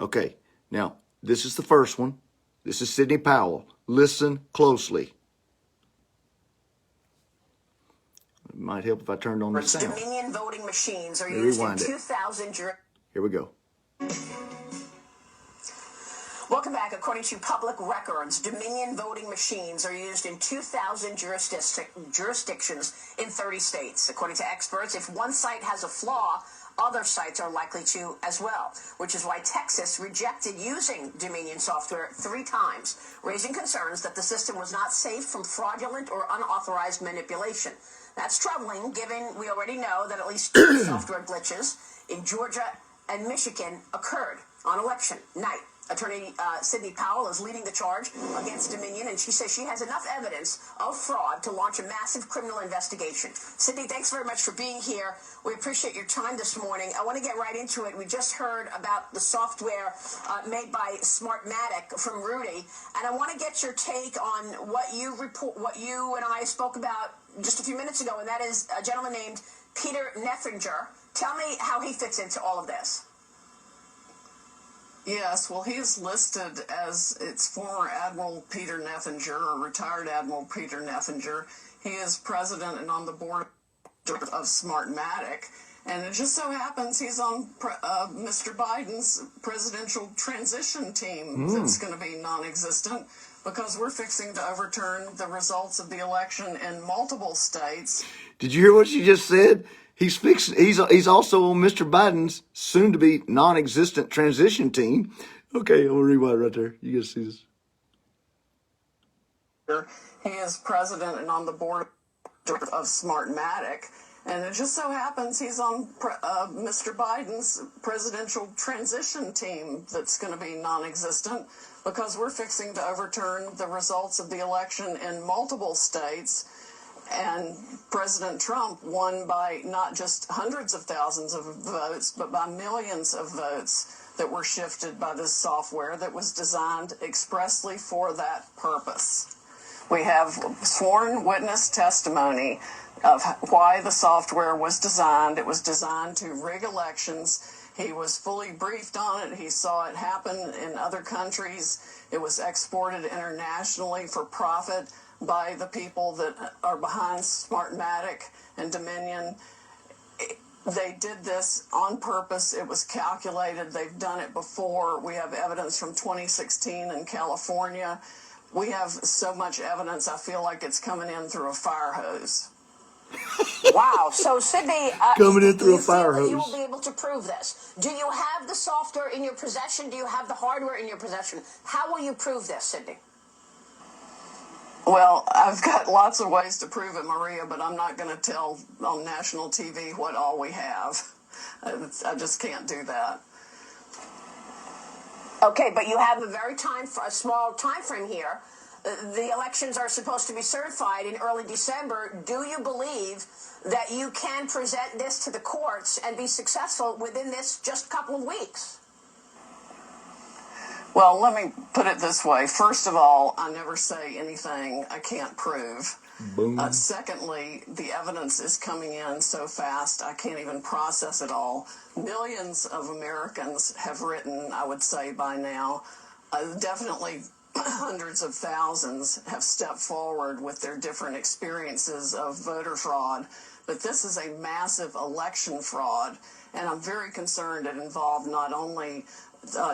Okay, now this is the first one. This is Sidney Powell. Listen closely. It might help if I turned on the sound. Dominion voting machines are used in 2,000 Here we go. Welcome back. According to public records, Dominion voting machines are used in 2,000 jurisdictions in 30 states. According to experts, if one site has a flaw, other sites are likely to as well, which is why Texas rejected using Dominion software 3 times, raising concerns that the system was not safe from fraudulent or unauthorized manipulation. That's troubling, given we already know that at least 2 software glitches in Georgia and Michigan occurred on election night. Attorney Sidney Powell is leading the charge against Dominion, and she says she has enough evidence of fraud to launch a massive criminal investigation. Sidney, thanks very much for being here. We appreciate your time this morning. I want to get right into it. We just heard about the software made by Smartmatic from Rudy, and I want to get your take on what you and I spoke about just a few minutes ago, and that is a gentleman named Peter Neffringer. Tell me how he fits into all of this. Yes, well, he is listed as its former Admiral Peter Neffringer, or retired Admiral Peter Neffringer. He is president and on the board of Smartmatic. And it just so happens he's on Mr. Biden's presidential transition team that's going to be non-existent because we're fixing to overturn the results of the election in multiple states. Did you hear what she just said? He's also on Mr. Biden's soon-to-be non-existent transition team. Okay, I'm going to rewind right there. You guys see this? He is president and on the board of Smartmatic. And it just so happens he's on Mr. Biden's presidential transition team that's going to be non-existent because we're fixing to overturn the results of the election in multiple states. And President Trump won by not just hundreds of thousands of votes, but by millions of votes that were shifted by this software that was designed expressly for that purpose. We have sworn witness testimony of why the software was designed. It was designed to rig elections. He was fully briefed on it. He saw it happen in other countries. It was exported internationally for profit by the people that are behind Smartmatic and Dominion. They did this on purpose. It was calculated. They've done it before. We have evidence from 2016 in California. We have so much evidence, I feel like it's coming in through a fire hose. Wow. So, Sidney, coming in through a fire hose. You will be able to prove this. Do you have the software in your possession? Do you have the hardware in your possession? How will you prove this, Sidney? Well, I've got lots of ways to prove it, Maria, but I'm not going to tell on national TV what all we have. I just can't do that. Okay, but you have a small time frame here. The elections are supposed to be certified in early December. Do you believe that you can present this to the courts and be successful within this just couple of weeks? Well, let me put it this way. First of all, I never say anything I can't prove. Boom. Secondly, the evidence is coming in so fast, I can't even process it all. Millions of Americans have written, I would say by now. Definitely hundreds of thousands have stepped forward with their different experiences of voter fraud. But this is a massive election fraud, and I'm very concerned it involved not only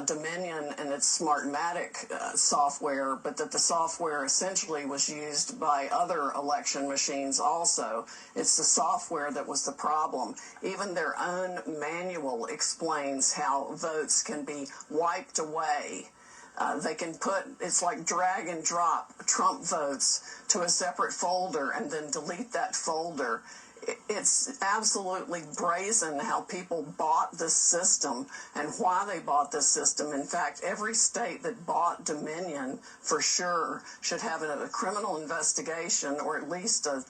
Dominion and its Smartmatic software, but that the software essentially was used by other election machines also. It's the software that was the problem. Even their own manual explains how votes can be wiped away. They can it's like drag and drop Trump votes to a separate folder and then delete that folder. It's absolutely brazen how people bought this system and why they bought this system. In fact, every state that bought Dominion for sure should have a criminal investigation, or at least a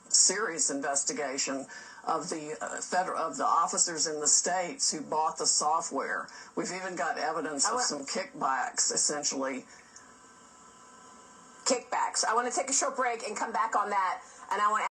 serious investigation of the officers in the states who bought the software. We've even got evidence of some kickbacks, essentially. Kickbacks. I want to take a short break and come back on that, and I want to